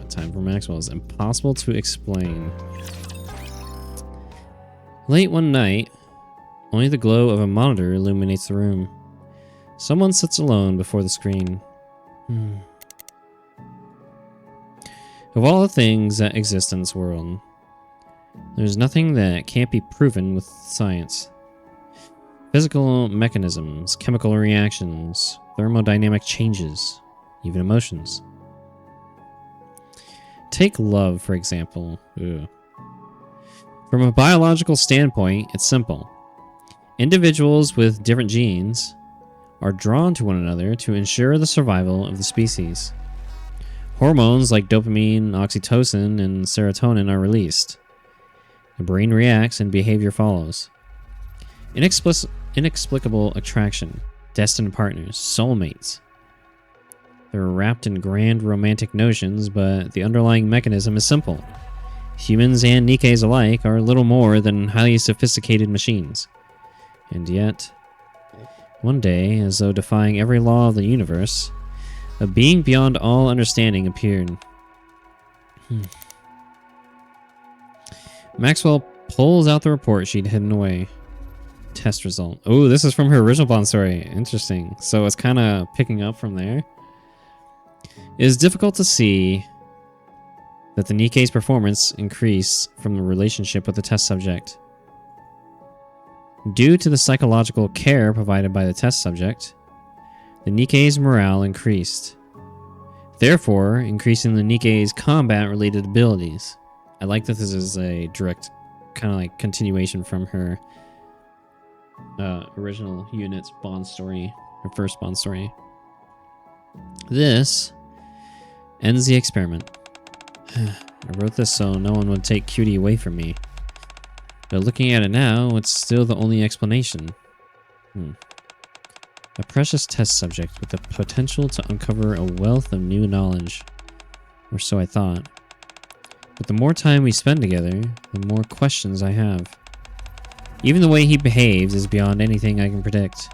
Time for Maxwell is impossible to explain. Late one night, only the glow of a monitor illuminates the room. Someone sits alone before the screen. Of all the things that exist in this world, there's nothing that can't be proven with science. Physical mechanisms, chemical reactions, thermodynamic changes, even emotions. Take love, for example. Ugh. From a biological standpoint, it's simple. Individuals with different genes are drawn to one another to ensure the survival of the species. Hormones like dopamine, oxytocin, and serotonin are released. The brain reacts and behavior follows. Inexplicable attraction, destined partners, soulmates. They're wrapped in grand romantic notions, but the underlying mechanism is simple. Humans and Nikkes alike are little more than highly sophisticated machines. And yet, one day, as though defying every law of the universe, a being beyond all understanding appeared. Maxwell pulls out the report she'd hidden away. Test result. Oh, this is from her original Bond story. Interesting. So it's kind of picking up from there. It is difficult to see that the Nikke's performance increased from the relationship with the test subject. Due to the psychological care provided by the test subject, the Nikke's morale increased, therefore increasing the Nikke's combat-related abilities. I like that this is a direct kind of like continuation from her original unit's Bond story, her first Bond story. This ends the experiment. I wrote this so no one would take Cutie away from me. But looking at it now, it's still the only explanation. A precious test subject with the potential to uncover a wealth of new knowledge. Or so I thought. But the more time we spend together, the more questions I have. Even the way he behaves is beyond anything I can predict.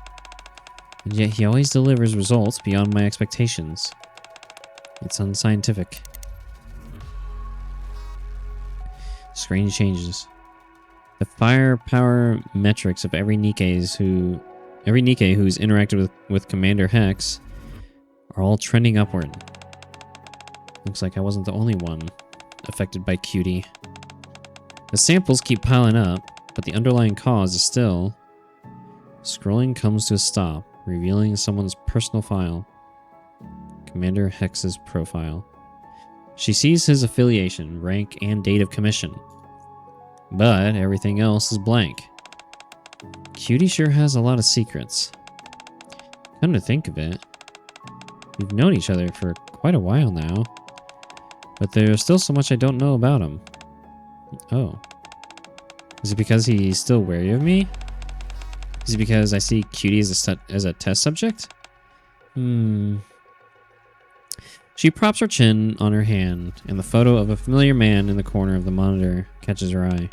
And yet he always delivers results beyond my expectations. It's unscientific. Screen changes. The firepower metrics of every Nikke who's interacted with Commander Hex are all trending upward. Looks like I wasn't the only one affected by Cutie. The samples keep piling up, but the underlying cause is still... Scrolling comes to a stop, revealing someone's personal file. Commander Hex's profile. She sees his affiliation, rank, and date of commission. But everything else is blank. Cutie sure has a lot of secrets. Come to think of it, we've known each other for quite a while now. But there's still so much I don't know about him. Oh. Is it because he's still wary of me? Is it because I see Cutie as a test subject? She props her chin on her hand, and the photo of a familiar man in the corner of the monitor catches her eye.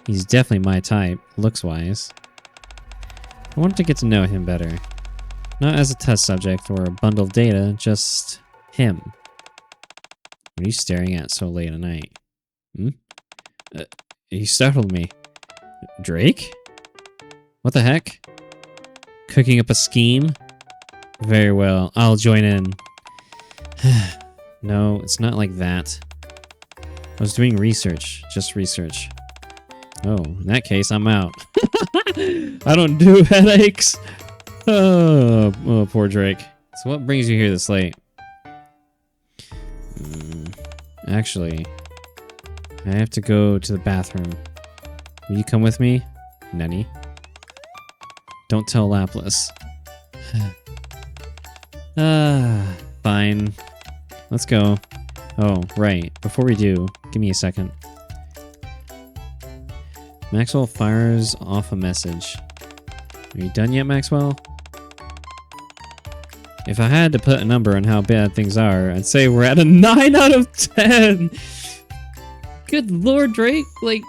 He's definitely my type, looks-wise. I wanted to get to know him better. Not as a test subject or a bundle of data, just him. What are you staring at so late at night? You startled me. Drake? What the heck? Cooking up a scheme? Very well, I'll join in. No, it's not like that. I was doing research, just research. Oh, in that case, I'm out. I don't do headaches. Oh, poor Drake. So what brings you here this late? Actually, I have to go to the bathroom. Will you come with me, Nenny? Don't tell Laplace. Fine. Let's go. Oh, right. Before we do, give me a second. Maxwell fires off a message. Are you done yet, Maxwell? If I had to put a number on how bad things are, I'd say we're at a 9 out of 10! Good lord, Drake! Like...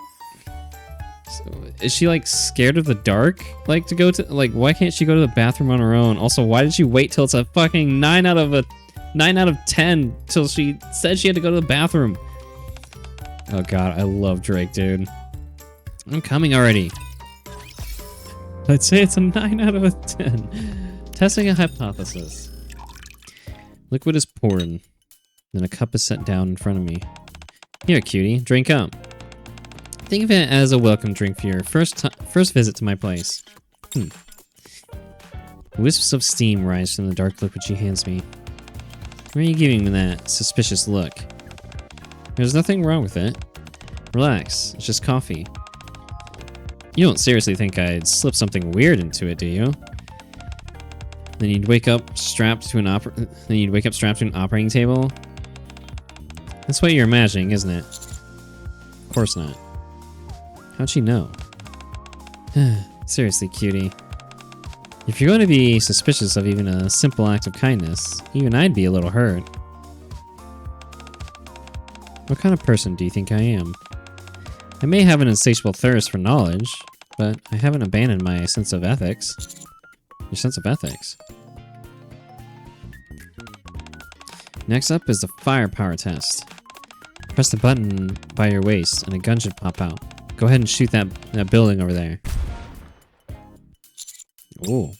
So, is she, like, scared of the dark? Like, to go to... Like, why can't she go to the bathroom on her own? Also, why did she wait till it's a fucking 9 out of a 9 out of 10 till she said she had to go to the bathroom. Oh god, I love Drake, dude. I'm coming already. I'd say it's a 9 out of 10. Testing a hypothesis. Liquid is poured. Then a cup is set down in front of me. Here, cutie, drink up. Think of it as a welcome drink for your first visit to my place. Wisps of steam rise from the dark liquid she hands me. Why are you giving me that suspicious look? There's nothing wrong with it. Relax, it's just coffee. You don't seriously think I'd slip something weird into it, do you? Then you'd wake up strapped to an operating table? That's what you're imagining, isn't it? Of course not. How'd she know? Seriously, cutie. If you're going to be suspicious of even a simple act of kindness, even I'd be a little hurt. What kind of person do you think I am? I may have an insatiable thirst for knowledge, but I haven't abandoned my sense of ethics. Your sense of ethics? Next up is the firepower test. Press the button by your waist and a gun should pop out. Go ahead and shoot that building over there. Ooh.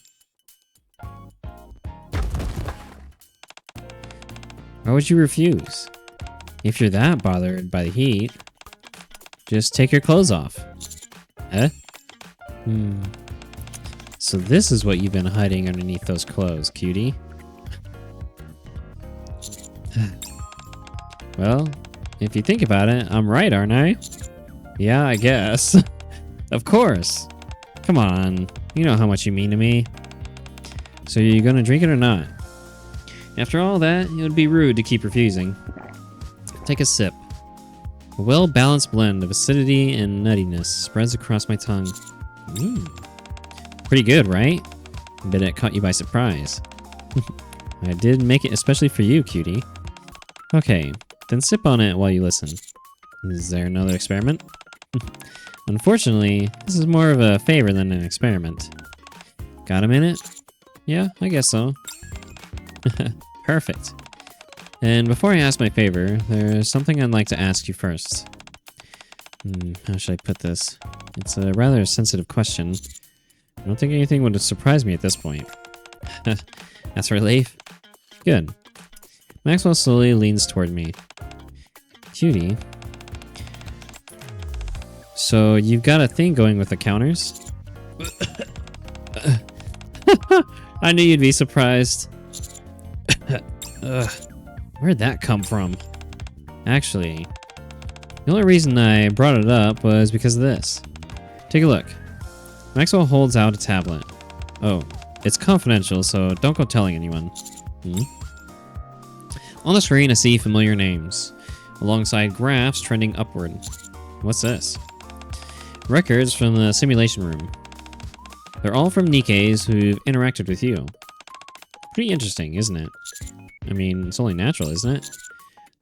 Why would you refuse? If you're that bothered by the heat, just take your clothes off. Eh? So this is what you've been hiding underneath those clothes, cutie. Well, if you think about it, I'm right, aren't I? Yeah, I guess. Of course. Come on. You know how much you mean to me. So are you gonna drink it or not? After all that, it would be rude to keep refusing. Take a sip. A well-balanced blend of acidity and nuttiness spreads across my tongue. Pretty good, right? I bet it caught you by surprise. I did make it especially for you, cutie. Okay, then sip on it while you listen. Is there another experiment? Unfortunately, this is more of a favor than an experiment. Got a minute? Yeah, I guess so. Perfect. And before I ask my favor, there's something I'd like to ask you first. How should I put this? It's a rather sensitive question. I don't think anything would surprise me at this point. That's a relief. Good. Maxwell slowly leans toward me. Cutie. So you've got a thing going with the counters? I knew you'd be surprised. Where'd that come from? Actually, the only reason I brought it up was because of this. Take a look. Maxwell holds out a tablet. Oh, it's confidential, so don't go telling anyone. On the screen, I see familiar names, alongside graphs trending upward. What's this? Records from the simulation room. They're all from Nikkes who've interacted with you. Pretty interesting, isn't it? I mean, it's only natural, isn't it?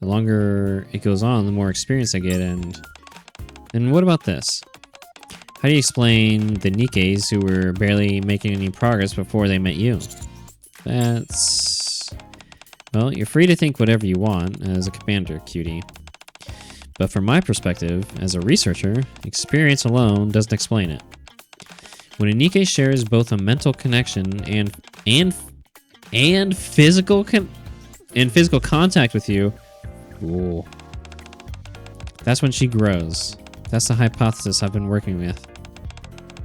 The longer it goes on, the more experience I get, and what about this? How do you explain the Nikkes who were barely making any progress before they met you? That's... Well, you're free to think whatever you want as a commander, cutie. But from my perspective, as a researcher, experience alone doesn't explain it. When a Nikke shares both a mental connection and physical contact with you, ooh, that's when she grows. That's the hypothesis I've been working with.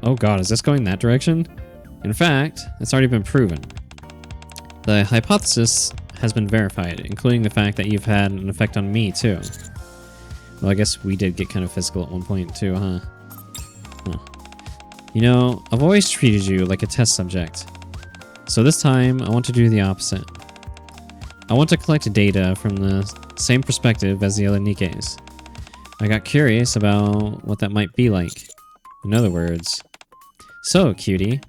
Oh god, is this going that direction? In fact, it's already been proven. The hypothesis has been verified, including the fact that you've had an effect on me, too. Well, I guess we did get kind of physical at one point, too, huh? You know, I've always treated you like a test subject. So this time, I want to do the opposite. I want to collect data from the same perspective as the other Nikkes. I got curious about what that might be like. In other words, so, cutie,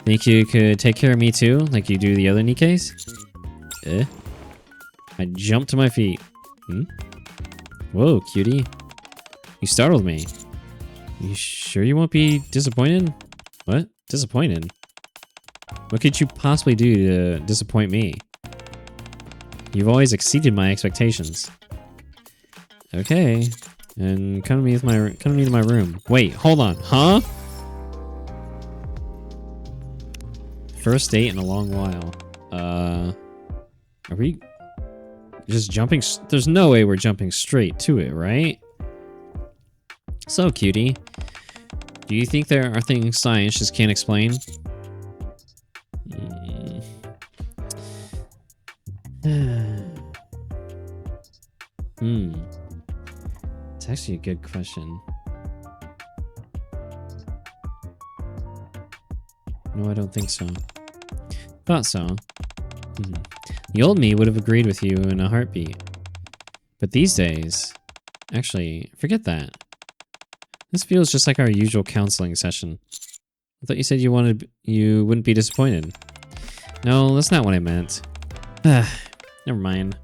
think you could take care of me too, like you do the other Nikkes? I jumped to my feet. Whoa, cutie. You startled me. You sure you won't be disappointed? What? Disappointed? What could you possibly do to disappoint me? You've always exceeded my expectations. Okay. And come to me to my room. Wait, hold on. Huh? First date in a long while. Are we just jumping? There's no way we're jumping straight to it, right? So, cutie, do you think there are things science just can't explain? It's actually a good question. No, I don't think so. Thought so. The old me would have agreed with you in a heartbeat. But these days... Actually, forget that. This feels just like our usual counseling session. I thought you said you wouldn't be disappointed. No, that's not what I meant. Never mind.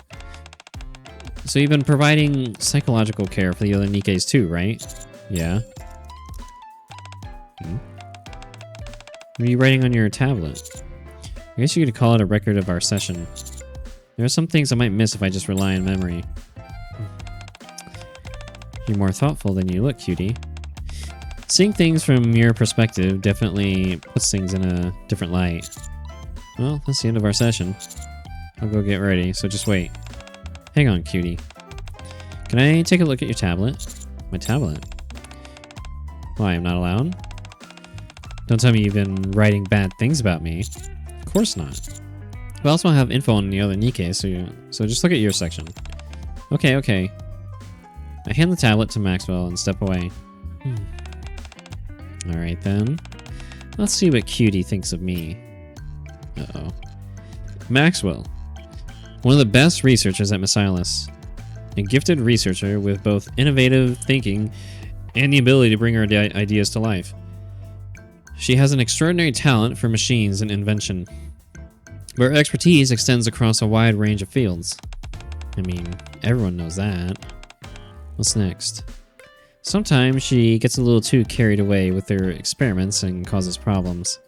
So you've been providing psychological care for the other Nikkes too, right? Yeah. What are you writing on your tablet? I guess you could call it a record of our session. There are some things I might miss if I just rely on memory. You're more thoughtful than you look, cutie. Seeing things from your perspective definitely puts things in a different light. Well, that's the end of our session. I'll go get ready, so just wait. Hang on, cutie. Can I take a look at your tablet? My tablet? Why, I'm not allowed? Don't tell me you've been writing bad things about me. Of course not. We also have info on the other Nikke, so just look at your section. Okay. I hand the tablet to Maxwell and step away. Alright then. Let's see what cutie thinks of me. Uh-oh. Maxwell. One of the best researchers at Mesilas. A gifted researcher with both innovative thinking and the ability to bring her ideas to life. She has an extraordinary talent for machines and invention. But her expertise extends across a wide range of fields. I mean, everyone knows that. What's next? Sometimes she gets a little too carried away with her experiments and causes problems.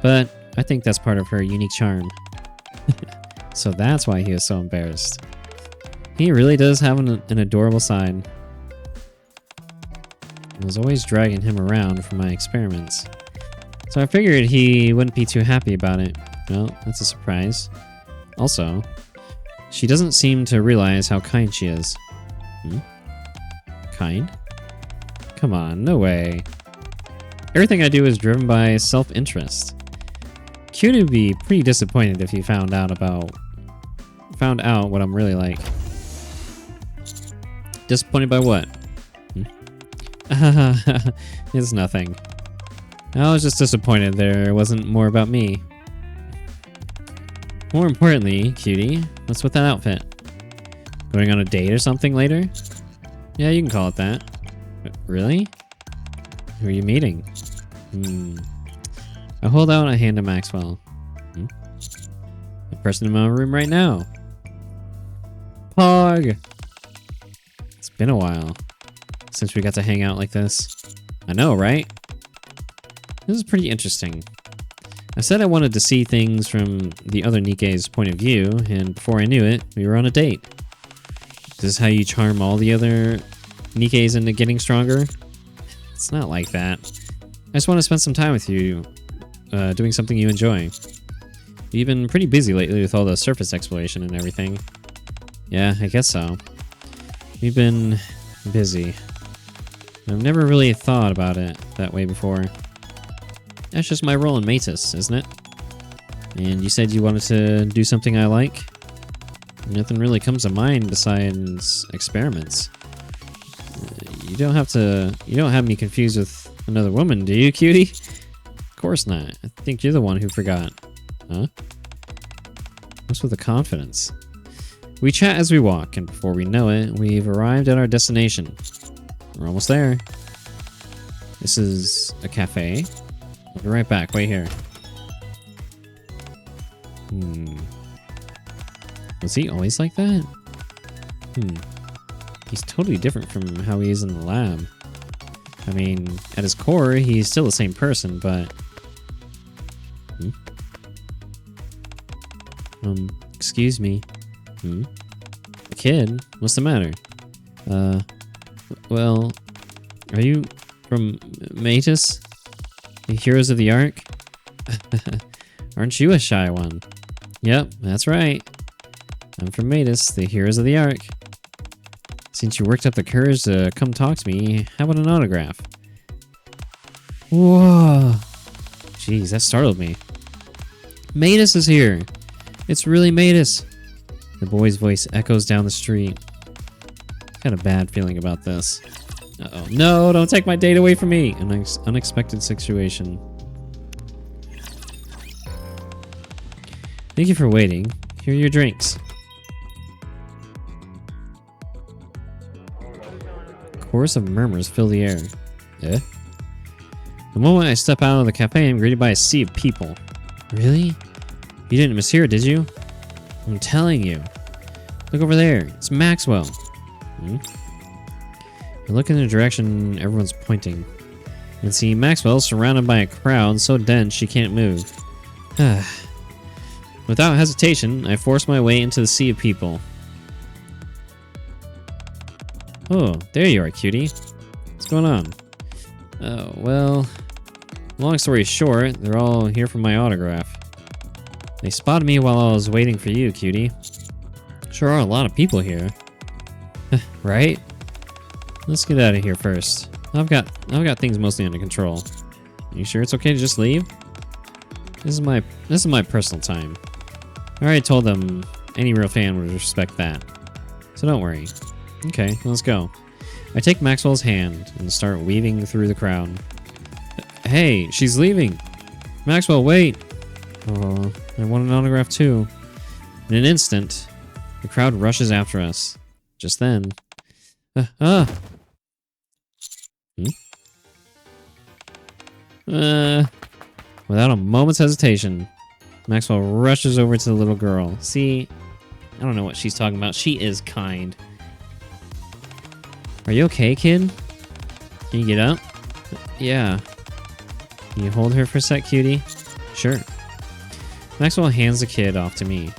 But I think that's part of her unique charm. So that's why he was so embarrassed. He really does have an adorable side. I was always dragging him around for my experiments. So I figured he wouldn't be too happy about it. Well, that's a surprise. Also, she doesn't seem to realize how kind she is. Kind? Come on, no way. Everything I do is driven by self-interest. Cutie would be pretty disappointed if he found out what I'm really like. Disappointed by what? It's nothing. I was just disappointed there wasn't more about me. More importantly, cutie, what's with that outfit? Going on a date or something later? Yeah, you can call it that. Really? Who are you meeting? I hold out a hand to Maxwell. The person in my room right now. Pog! It's been a while since we got to hang out like this. I know, right? This is pretty interesting. I said I wanted to see things from the other Nikke's point of view, and before I knew it, we were on a date. Is this how you charm all the other Nikkes into getting stronger? It's not like that. I just want to spend some time with you, doing something you enjoy. You've been pretty busy lately with all the surface exploration and everything. Yeah, I guess so. We've been busy. I've never really thought about it that way before. That's just my role in Matus, isn't it? And you said you wanted to do something I like? Nothing really comes to mind besides experiments. You don't have me confused with another woman, do you, cutie? Of course not. I think you're the one who forgot. Huh? What's with the confidence? We chat as we walk, and before we know it, we've arrived at our destination. We're almost there. This is a cafe. I'll be right back. Wait here. Was he always like that? He's totally different from how he is in the lab. I mean, at his core, he's still the same person, but... Excuse me. Hmm? Kid? What's the matter? Well, are you from Matus? The Heroes of the Ark? Aren't you a shy one? Yep, that's right. I'm from Matus, the Heroes of the Ark. Since you worked up the courage to come talk to me, how about an autograph? Whoa! Jeez, that startled me. Matus is here! It's really Matus! The boy's voice echoes down the street. Got a bad feeling about this. Uh-oh. No, don't take my date away from me! An unexpected situation. Thank you for waiting. Here are your drinks. A chorus of murmurs fill the air. Eh? The moment I step out of the cafe, I'm greeted by a sea of people. Really? You didn't miss here, did you? I'm telling you. Look over there. It's Maxwell. Hmm? I look in the direction everyone's pointing and see Maxwell surrounded by a crowd so dense she can't move. Without hesitation, I force my way into the sea of people. Oh, there you are, cutie. What's going on? Oh, well, long story short, they're all here for my autograph. They spotted me while I was waiting for you, cutie. Sure are a lot of people here. Right? Let's get out of here first. I've got things mostly under control. You sure it's okay to just leave? This is my personal time. I already told them any real fan would respect that. So don't worry. Okay, let's go. I take Maxwell's hand and start weaving through the crowd. Hey, she's leaving! Maxwell, wait! Oh, I want an autograph too. In an instant, the crowd rushes after us. Just then... Without a moment's hesitation, Maxwell rushes over to the little girl. See, I don't know what she's talking about. She is kind. Are you okay, kid? Can you get up? Yeah. Can you hold her for a sec, cutie? Sure. Maxwell hands the kid off to me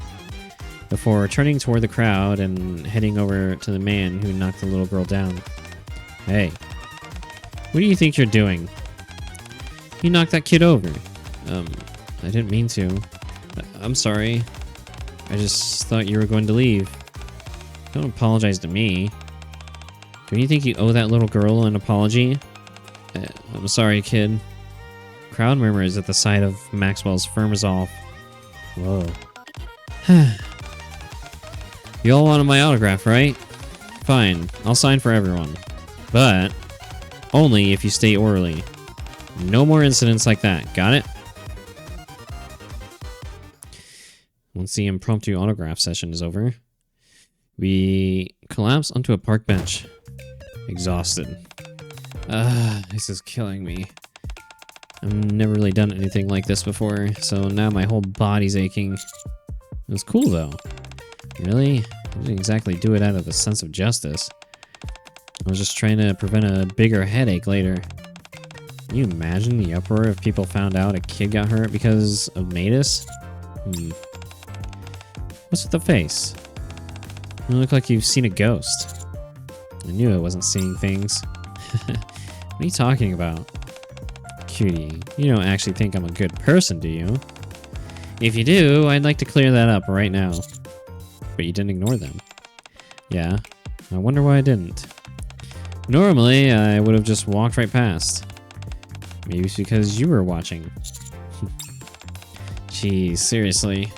before turning toward the crowd and heading over to the man who knocked the little girl down. Hey, what do you think you're doing? You knocked that kid over. I didn't mean to. I'm sorry. I just thought you were going to leave. Don't apologize to me. Don't you think you owe that little girl an apology? I'm sorry, kid. Crowd murmurs at the sight of Maxwell's firm resolve. Whoa. You all wanted my autograph, right? Fine, I'll sign for everyone. But only if you stay orderly. No more incidents like that, got it? Once the impromptu autograph session is over, we collapse onto a park bench. Exhausted. This is killing me. I've never really done anything like this before, so now my whole body's aching. It was cool though. Really? I didn't exactly do it out of a sense of justice. I was just trying to prevent a bigger headache later. Can you imagine the uproar if people found out a kid got hurt because of Matus? What's with the face? You look like you've seen a ghost. I knew I wasn't seeing things. What are you talking about? Cutie, you don't actually think I'm a good person, do you? If you do, I'd like to clear that up right now. But you didn't ignore them. Yeah, I wonder why I didn't. Normally, I would have just walked right past. Maybe it's because you were watching. Jeez, seriously.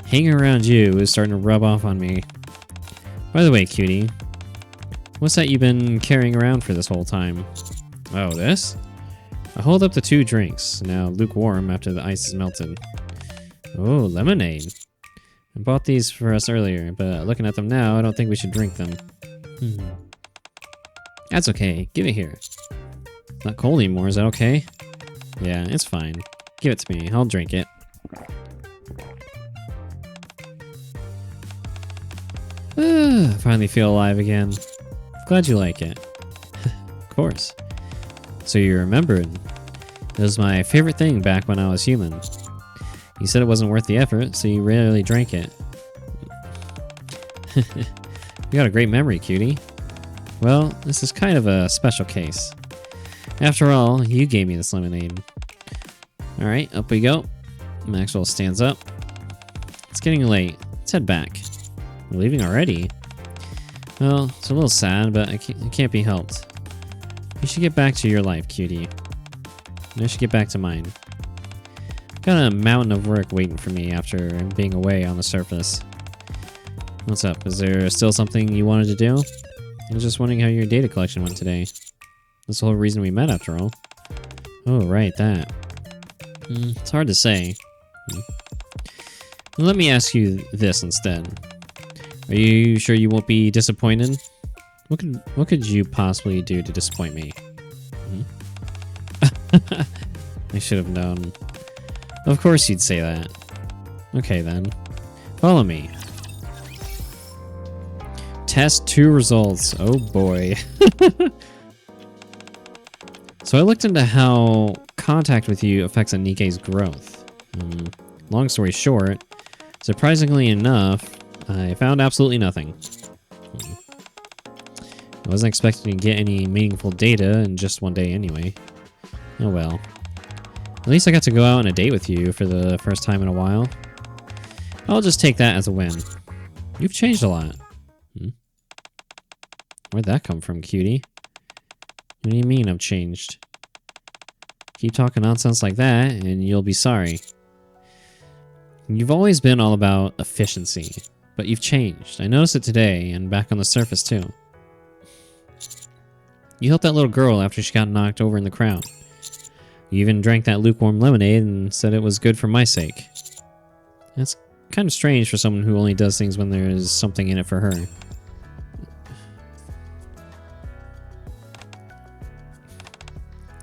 Hanging around you is starting to rub off on me. By the way, cutie, what's that you've been carrying around for this whole time? Oh, this? I hold up the 2 drinks, now lukewarm after the ice is melted. Oh, lemonade. I bought these for us earlier, but looking at them now, I don't think we should drink them. That's okay. Give it here. It's not cold anymore, is that okay? Yeah, it's fine. Give it to me. I'll drink it. Finally feel alive again. Glad you like it. Of course. So you remembered. It was my favorite thing back when I was human. You said it wasn't worth the effort, so you rarely drank it. You got a great memory, cutie. Well, this is kind of a special case. After all, you gave me this lemonade. Alright, up we go. Maxwell stands up. It's getting late. Let's head back. We're leaving already? Well, it's a little sad, but it can't be helped. You should get back to your life, cutie. And I should get back to mine. Got a mountain of work waiting for me after being away on the surface. What's up? Is there still something you wanted to do? I was just wondering how your data collection went today. That's the whole reason we met, after all. Oh, right, that. It's hard to say. Let me ask you this instead. Are you sure you won't be disappointed? What could you possibly do to disappoint me? I should have known. Of course you'd say that. Okay then. Follow me. Test 2 results. Oh boy. So I looked into how contact with you affects a Nikke's growth. Long story short, surprisingly enough, I found absolutely nothing. I wasn't expecting to get any meaningful data in just one day anyway. Oh well. At least I got to go out on a date with you for the first time in a while. I'll just take that as a win. You've changed a lot. Where'd that come from, cutie? What do you mean I've changed? Keep talking nonsense like that and you'll be sorry. You've always been all about efficiency, but you've changed. I noticed it today and back on the surface too. You helped that little girl after she got knocked over in the crowd. You even drank that lukewarm lemonade and said it was good for my sake. That's kind of strange for someone who only does things when there is something in it for her.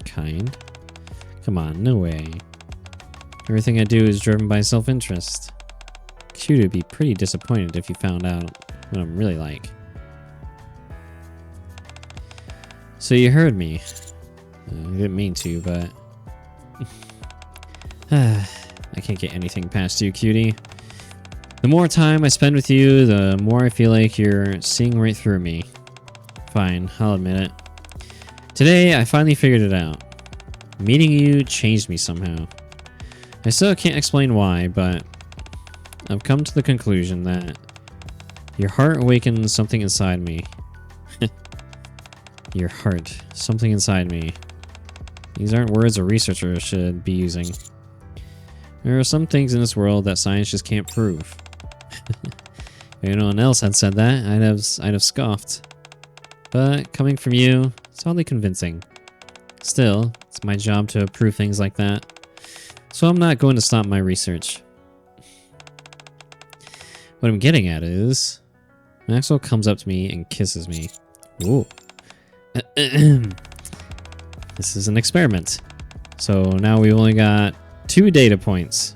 Kind? Come on, no way. Everything I do is driven by self-interest. Cutie would be pretty disappointed if you found out what I'm really like. So you heard me. I didn't mean to, but... I can't get anything past you, cutie. The more time I spend with you, the more I feel like you're seeing right through me. Fine, I'll admit it. Today, I finally figured it out. Meeting you changed me somehow. I still can't explain why, but I've come to the conclusion that your heart awakens something inside me. Your heart. Something inside me. These aren't words a researcher should be using. There are some things in this world that science just can't prove. If anyone else had said that, I'd have scoffed. But coming from you, it's oddly convincing. Still, it's my job to prove things like that. So I'm not going to stop my research. What I'm getting at is... Maxwell comes up to me and kisses me. Ooh. This is an experiment. So now we've only got 2 data points.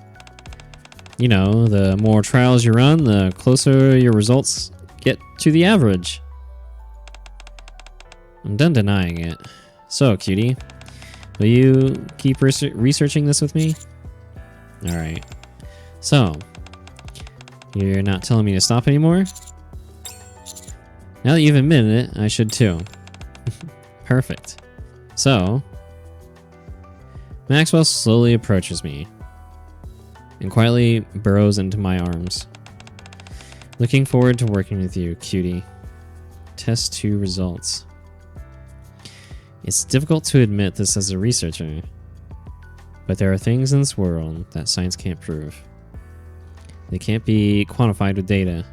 You know, the more trials you run, the closer your results get to the average. I'm done denying it. So, cutie, will you keep researching this with me? Alright. So, you're not telling me to stop anymore? Now that you've admitted it, I should too. Perfect. So, Maxwell slowly approaches me and quietly burrows into my arms. Looking forward to working with you, cutie. Test 2 results. It's difficult to admit this as a researcher, but there are things in this world that science can't prove. They can't be quantified with data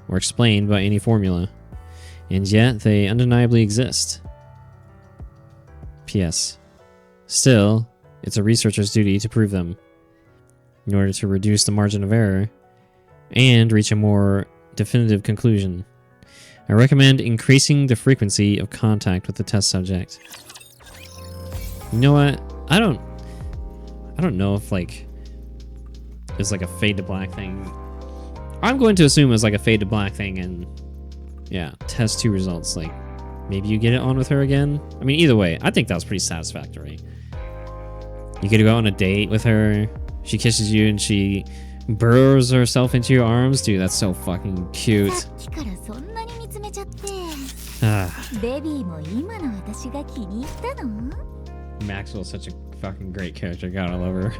or explained by any formula, and yet they undeniably exist. P.S. Still, it's a researcher's duty to prove them in order to reduce the margin of error and reach a more definitive conclusion. I recommend increasing the frequency of contact with the test subject. You know what? I don't know if like it's like a fade to black thing. I'm going to assume it's like a fade to black thing and yeah, test 2 results. Like maybe you get it on with her again. I mean, either way, I think that was pretty satisfactory. You get to go on a date with her. She kisses you and she burrows herself into your arms. Dude, that's so fucking cute. さっきからそんなに見つめちゃって。 Ah, ベビーも今の私が気に入ったの？ Maxwell's such a fucking great character. God, I love her.